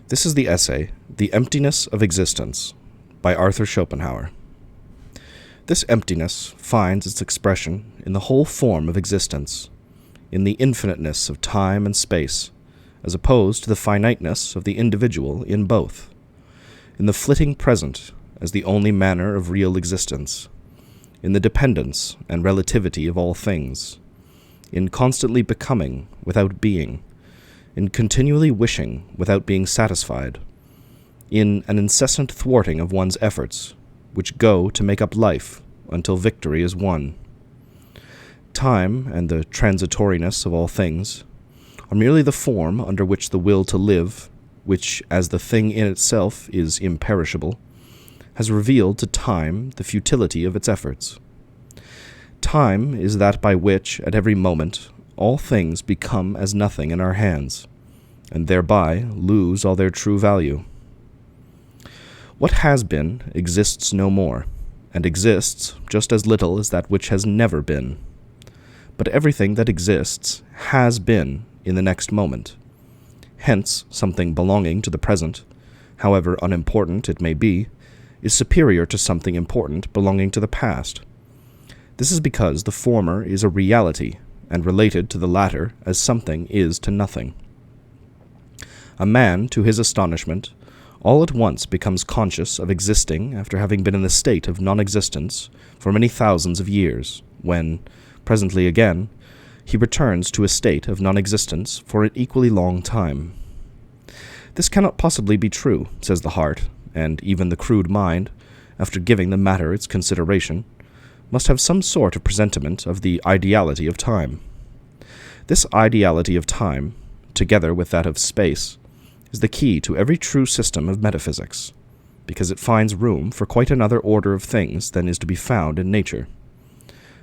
This is the essay, The Emptiness of Existence, by Arthur Schopenhauer. This emptiness finds its expression in the whole form of existence, in the infiniteness of time and space, as opposed to the finiteness of the individual in both, in the flitting present as the only manner of real existence, in the dependence and relativity of all things, in constantly becoming without being, in continually wishing without being satisfied, in an incessant thwarting of one's efforts, which go to make up life until victory is won. Time and the transitoriness of all things are merely the form under which the will to live, which, as the thing in itself is imperishable, has revealed to time the futility of its efforts. Time is that by which, at every moment, all things become as nothing in our hands, and thereby lose all their true value. What has been exists no more, and exists just as little as that which has never been. But everything that exists has been in the next moment. Hence, something belonging to the present, however unimportant it may be, is superior to something important belonging to the past. This is because the former is a reality, and related to the latter as something is to nothing. A man, to his astonishment, all at once becomes conscious of existing after having been in the state of non-existence for many thousands of years, when, presently again, he returns to a state of non-existence for an equally long time. This cannot possibly be true, says the heart, and even the crude mind, after giving the matter its consideration, must have some sort of presentiment of the ideality of time. This ideality of time, together with that of space, is the key to every true system of metaphysics, because it finds room for quite another order of things than is to be found in nature.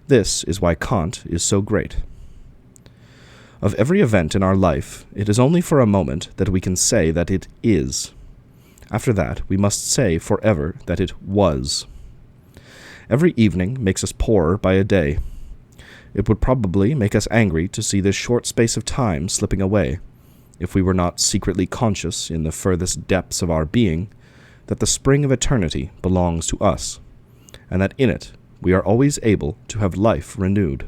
This is why Kant is so great. Of every event in our life, it is only for a moment that we can say that it is. After that, we must say forever that it was. Every evening makes us poorer by a day. It would probably make us angry to see this short space of time slipping away, if we were not secretly conscious in the furthest depths of our being that the spring of eternity belongs to us, and that in it we are always able to have life renewed.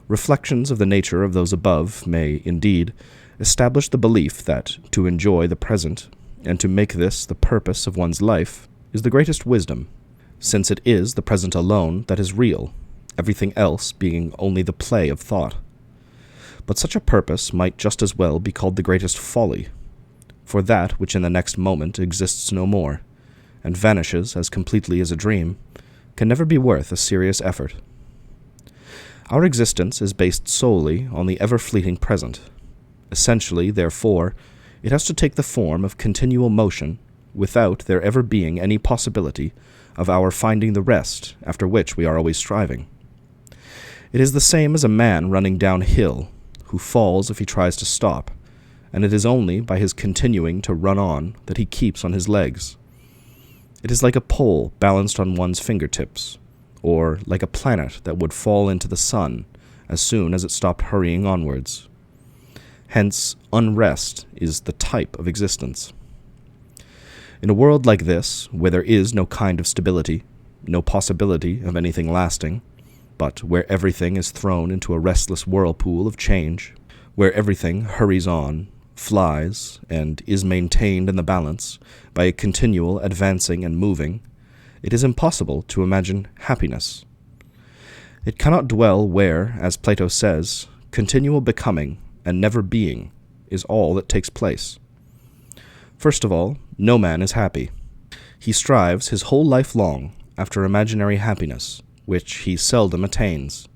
Reflections of the nature of those above may, indeed, establish the belief that to enjoy the present, and to make this the purpose of one's life, is the greatest wisdom, since it is the present alone that is real, everything else being only the play of thought. But such a purpose might just as well be called the greatest folly, for that which in the next moment exists no more, and vanishes as completely as a dream, can never be worth a serious effort. Our existence is based solely on the ever-fleeting present. Essentially, therefore, it has to take the form of continual motion, without there ever being any possibility of our finding the rest after which we are always striving. It is the same as a man running downhill, who falls if he tries to stop, and it is only by his continuing to run on that he keeps on his legs. It is like a pole balanced on one's fingertips, or like a planet that would fall into the sun as soon as it stopped hurrying onwards. Hence, unrest is the type of existence. In a world like this, where there is no kind of stability, no possibility of anything lasting, but where everything is thrown into a restless whirlpool of change, where everything hurries on, flies, and is maintained in the balance by a continual advancing and moving, it is impossible to imagine happiness. It cannot dwell where, as Plato says, continual becoming and never being is all that takes place. First of all, no man is happy. He strives his whole life long after imaginary happiness, which he seldom attains,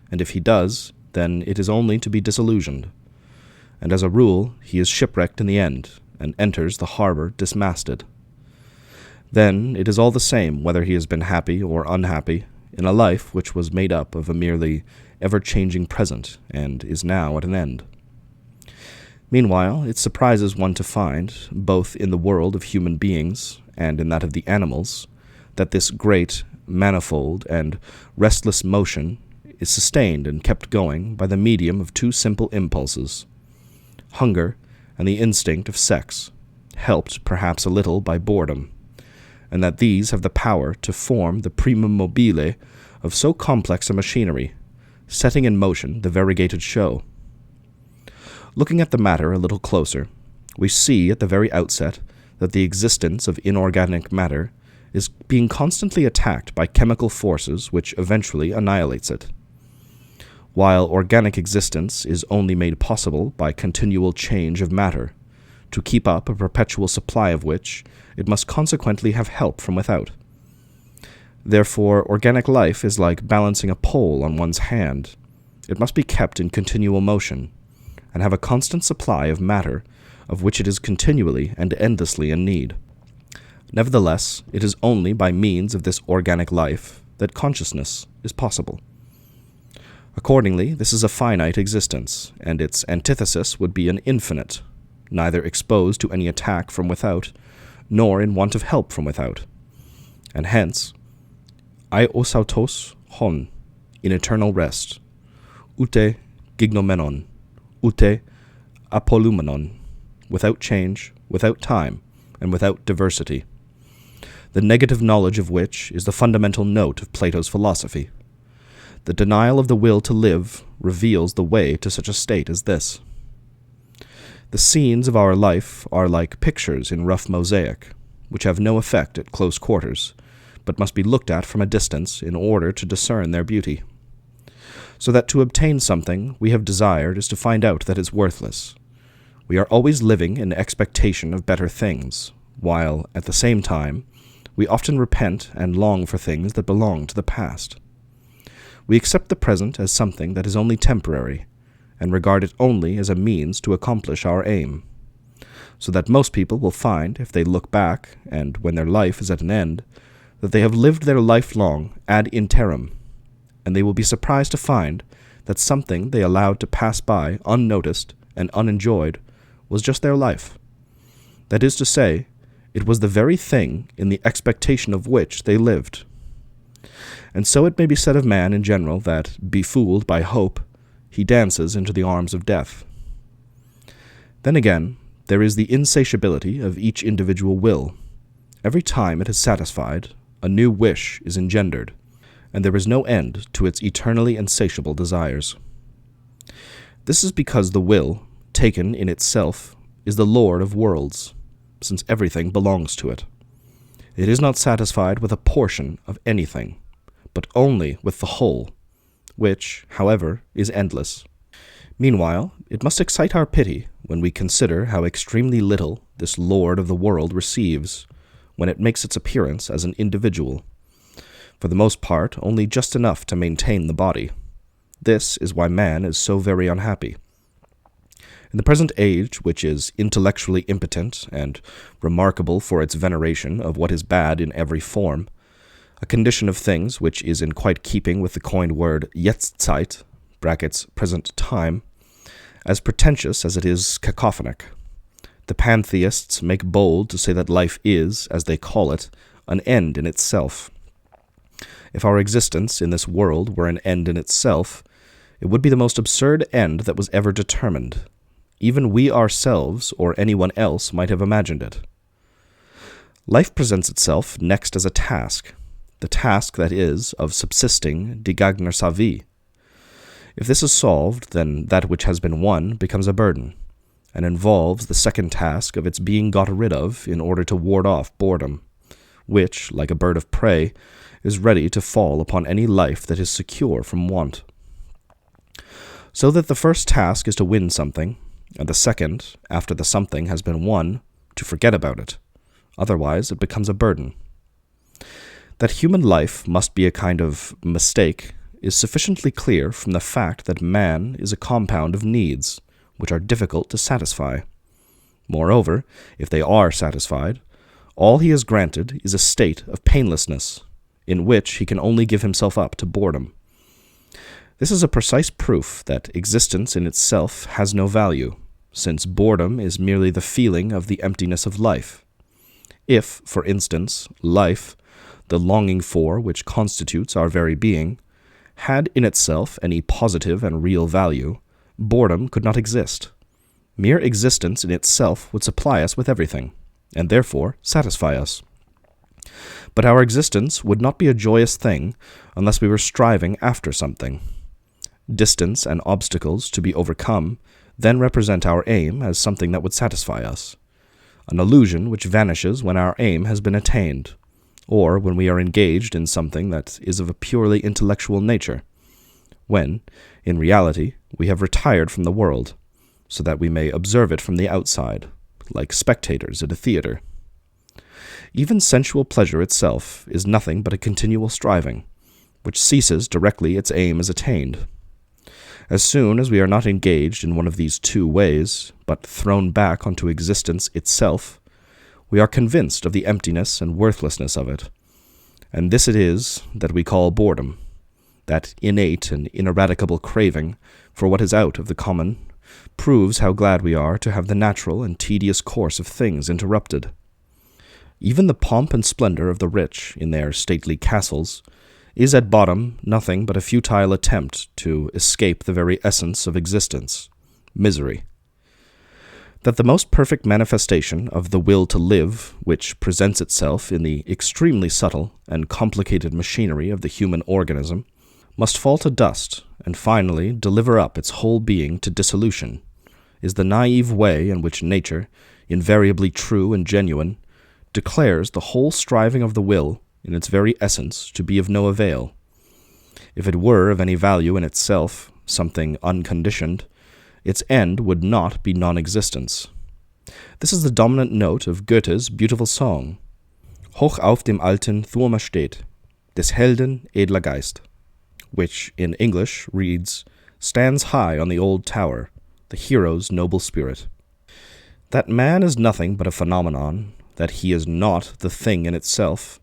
and if he does, then it is only to be disillusioned. And as a rule, he is shipwrecked in the end, and enters the harbor dismasted. Then it is all the same whether he has been happy or unhappy in a life which was made up of a merely ever-changing present and is now at an end. Meanwhile, it surprises one to find, both in the world of human beings and in that of the animals, that this great, manifold, and restless motion is sustained and kept going by the medium of two simple impulses, hunger and the instinct of sex, helped perhaps a little by boredom, and that these have the power to form the primum mobile of so complex a machinery, setting in motion the variegated show. Looking at the matter a little closer, we see at the very outset that the existence of inorganic matter is being constantly attacked by chemical forces which eventually annihilates it, while organic existence is only made possible by continual change of matter, to keep up a perpetual supply of which it must consequently have help from without. Therefore, organic life is like balancing a pole on one's hand. It must be kept in continual motion, and have a constant supply of matter of which it is continually and endlessly in need. Nevertheless, it is only by means of this organic life that consciousness is possible. Accordingly, this is a finite existence, and its antithesis would be an infinite, neither exposed to any attack from without, nor in want of help from without. And hence, aiosautos hon, in eternal rest, ute gignomenon, ute apolumenon, without change, without time, and without diversity, the negative knowledge of which is the fundamental note of Plato's philosophy. The denial of the will to live reveals the way to such a state as this. The scenes of our life are like pictures in rough mosaic, which have no effect at close quarters, but must be looked at from a distance in order to discern their beauty. So that to obtain something we have desired is to find out that it's worthless. We are always living in expectation of better things, while, at the same time, we often repent and long for things that belong to the past. We accept the present as something that is only temporary, and regard it only as a means to accomplish our aim. So that most people will find, if they look back, and when their life is at an end, that they have lived their life long ad interim, and they will be surprised to find that something they allowed to pass by unnoticed and unenjoyed was just their life. That is to say, it was the very thing in the expectation of which they lived. And so it may be said of man in general that, befooled by hope, he dances into the arms of death. Then again, there is the insatiability of each individual will. Every time it is satisfied, a new wish is engendered, and there is no end to its eternally insatiable desires. This is because the will, taken in itself, is the lord of worlds, since everything belongs to it. It is not satisfied with a portion of anything, but only with the whole, which, however, is endless. Meanwhile, it must excite our pity when we consider how extremely little this lord of the world receives when it makes its appearance as an individual. For the most part, only just enough to maintain the body. This is why man is so very unhappy. In the present age, which is intellectually impotent and remarkable for its veneration of what is bad in every form, a condition of things which is in quite keeping with the coined word Jetztzeit, brackets present time, as pretentious as it is cacophonic. The pantheists make bold to say that life is, as they call it, an end in itself. If our existence in this world were an end in itself, it would be the most absurd end that was ever determined. Even we ourselves or anyone else might have imagined it. Life presents itself next as a task, the task, that is, of subsisting de gagner sa vie. If this is solved, then that which has been won becomes a burden, and involves the second task of its being got rid of in order to ward off boredom, which, like a bird of prey, is ready to fall upon any life that is secure from want. So that the first task is to win something, and the second, after the something has been won, to forget about it. Otherwise it becomes a burden. That human life must be a kind of mistake is sufficiently clear from the fact that man is a compound of needs, which are difficult to satisfy. Moreover, if they are satisfied, all he is granted is a state of painlessness, in which he can only give himself up to boredom. This is a precise proof that existence in itself has no value, since boredom is merely the feeling of the emptiness of life. If, for instance, life, the longing for which constitutes our very being, had in itself any positive and real value, boredom could not exist. Mere existence in itself would supply us with everything, and therefore satisfy us. But our existence would not be a joyous thing unless we were striving after something. Distance and obstacles to be overcome then represent our aim as something that would satisfy us, an illusion which vanishes when our aim has been attained, or when we are engaged in something that is of a purely intellectual nature, when, in reality, we have retired from the world, so that we may observe it from the outside, like spectators at a theater. Even sensual pleasure itself is nothing but a continual striving, which ceases directly its aim is attained. As soon as we are not engaged in one of these two ways, but thrown back onto existence itself, we are convinced of the emptiness and worthlessness of it. And this it is that we call boredom, that innate and ineradicable craving for what is out of the common proves how glad we are to have the natural and tedious course of things interrupted. Even the pomp and splendor of the rich in their stately castles is at bottom nothing but a futile attempt to escape the very essence of existence, misery. That the most perfect manifestation of the will to live, which presents itself in the extremely subtle and complicated machinery of the human organism, must fall to dust and finally deliver up its whole being to dissolution, is the naive way in which nature, invariably true and genuine, declares the whole striving of the will in its very essence to be of no avail. If it were of any value in itself, something unconditioned, its end would not be non-existence. This is the dominant note of Goethe's beautiful song, Hoch auf dem alten Turme steht, des Helden edler Geist, which in English reads, stands high on the old tower, the hero's noble spirit. That man is nothing but a phenomenon, that he is not the thing in itself,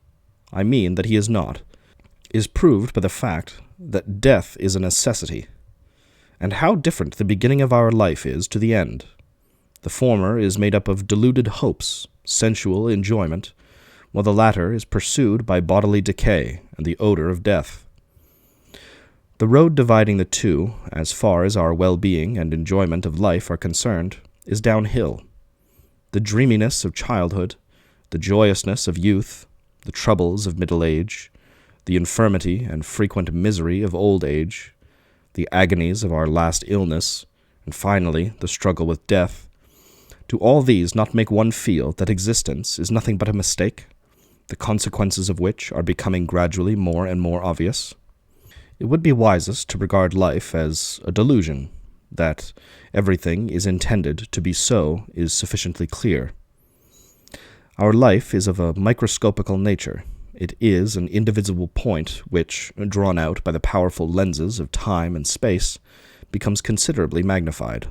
I mean that he is not, is proved by the fact that death is a necessity. And how different the beginning of our life is to the end. The former is made up of deluded hopes, sensual enjoyment, while the latter is pursued by bodily decay and the odor of death. The road dividing the two, as far as our well-being and enjoyment of life are concerned, is downhill. The dreaminess of childhood, the joyousness of youth, the troubles of middle age, the infirmity and frequent misery of old age, the agonies of our last illness, and finally the struggle with death, do all these not make one feel that existence is nothing but a mistake, the consequences of which are becoming gradually more and more obvious? It would be wisest to regard life as a delusion. That everything is intended to be so is sufficiently clear. Our life is of a microscopical nature. It is an indivisible point which, drawn out by the powerful lenses of time and space, becomes considerably magnified.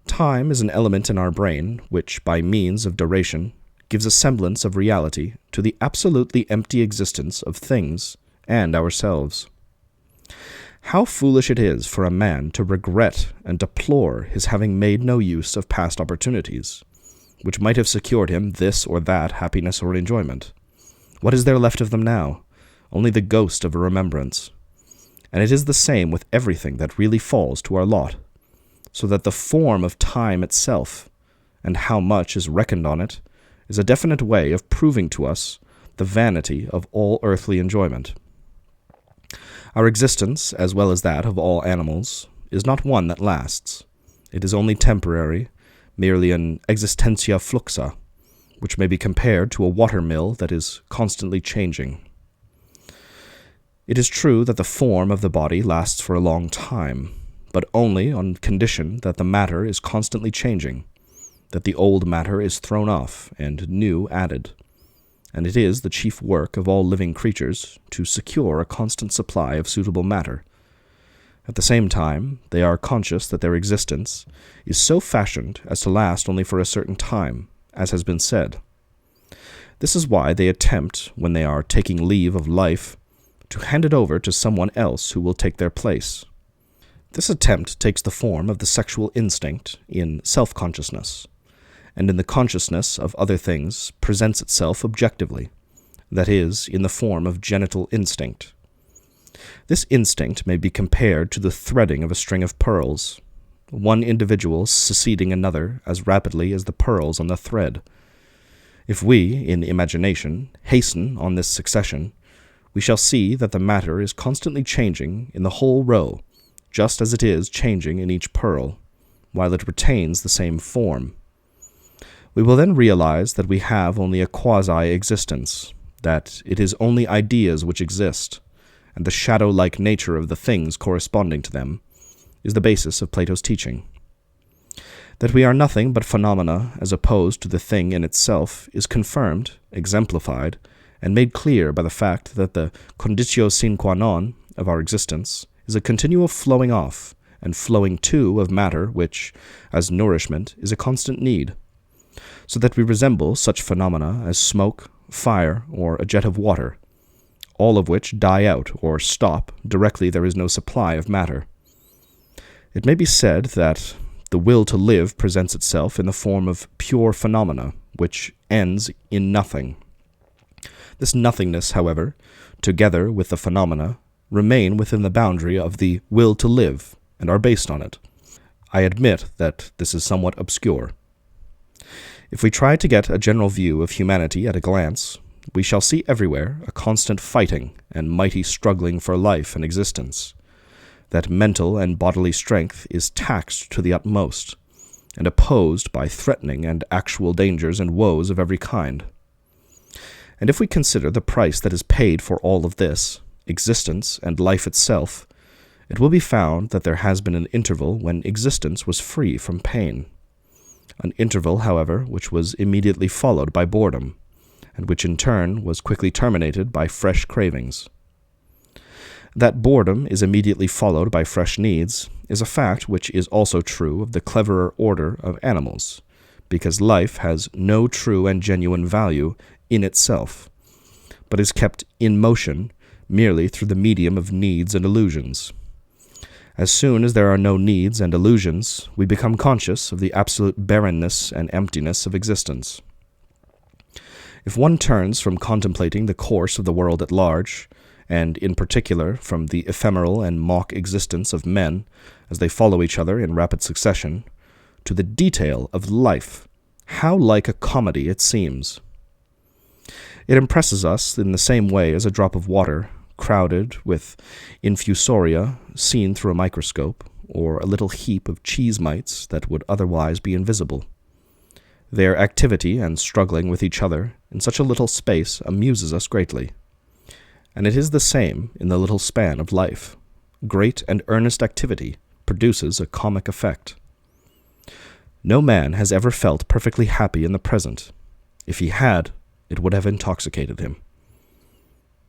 Time is an element in our brain which, by means of duration, gives a semblance of reality to the absolutely empty existence of things and ourselves. How foolish it is for a man to regret and deplore his having made no use of past opportunities, which might have secured him this or that happiness or enjoyment. What is there left of them now? Only the ghost of a remembrance. And it is the same with everything that really falls to our lot, so that the form of time itself, and how much is reckoned on it, is a definite way of proving to us the vanity of all earthly enjoyment. Our existence, as well as that of all animals, is not one that lasts. It is only temporary, merely an existentia fluxa, which may be compared to a water-mill that is constantly changing. It is true that the form of the body lasts for a long time, but only on condition that the matter is constantly changing, that the old matter is thrown off and new added. And it is the chief work of all living creatures to secure a constant supply of suitable matter. At the same time, they are conscious that their existence is so fashioned as to last only for a certain time, as has been said. This is why they attempt, when they are taking leave of life, to hand it over to someone else who will take their place. This attempt takes the form of the sexual instinct in self-consciousness, and in the consciousness of other things presents itself objectively, that is, in the form of genital instinct. This instinct may be compared to the threading of a string of pearls. one individual succeeding another as rapidly as the pearls on the thread. If we, in imagination, hasten on this succession, we shall see that the matter is constantly changing in the whole row, just as it is changing in each pearl, while it retains the same form. We will then realize that we have only a quasi-existence, that it is only ideas which exist, and the shadow-like nature of the things corresponding to them is the basis of Plato's teaching. That we are nothing but phenomena as opposed to the thing in itself is confirmed, exemplified, and made clear by the fact that the conditio sine qua non of our existence is a continual flowing off and flowing to of matter which, as nourishment, is a constant need, so that we resemble such phenomena as smoke, fire, or a jet of water, all of which die out or stop directly there is no supply of matter. It may be said that the will to live presents itself in the form of pure phenomena, which ends in nothing. This nothingness, however, together with the phenomena, remain within the boundary of the will to live, and are based on it. I admit that this is somewhat obscure. If we try to get a general view of humanity at a glance, we shall see everywhere a constant fighting and mighty struggling for life and existence, that mental and bodily strength is taxed to the utmost, and opposed by threatening and actual dangers and woes of every kind. And if we consider the price that is paid for all of this, existence and life itself, it will be found that there has been an interval when existence was free from pain. An interval, however, which was immediately followed by boredom, and which in turn was quickly terminated by fresh cravings. That boredom is immediately followed by fresh needs is a fact which is also true of the cleverer order of animals, because life has no true and genuine value in itself, but is kept in motion merely through the medium of needs and illusions. As soon as there are no needs and illusions, we become conscious of the absolute barrenness and emptiness of existence. If one turns from contemplating the course of the world at large, and in particular from the ephemeral and mock existence of men as they follow each other in rapid succession, to the detail of life, how like a comedy it seems. It impresses us in the same way as a drop of water, crowded with infusoria seen through a microscope, or a little heap of cheese mites that would otherwise be invisible. Their activity and struggling with each other in such a little space amuses us greatly. And it is the same in the little span of life. Great and earnest activity produces a comic effect. No man has ever felt perfectly happy in the present. If he had, it would have intoxicated him.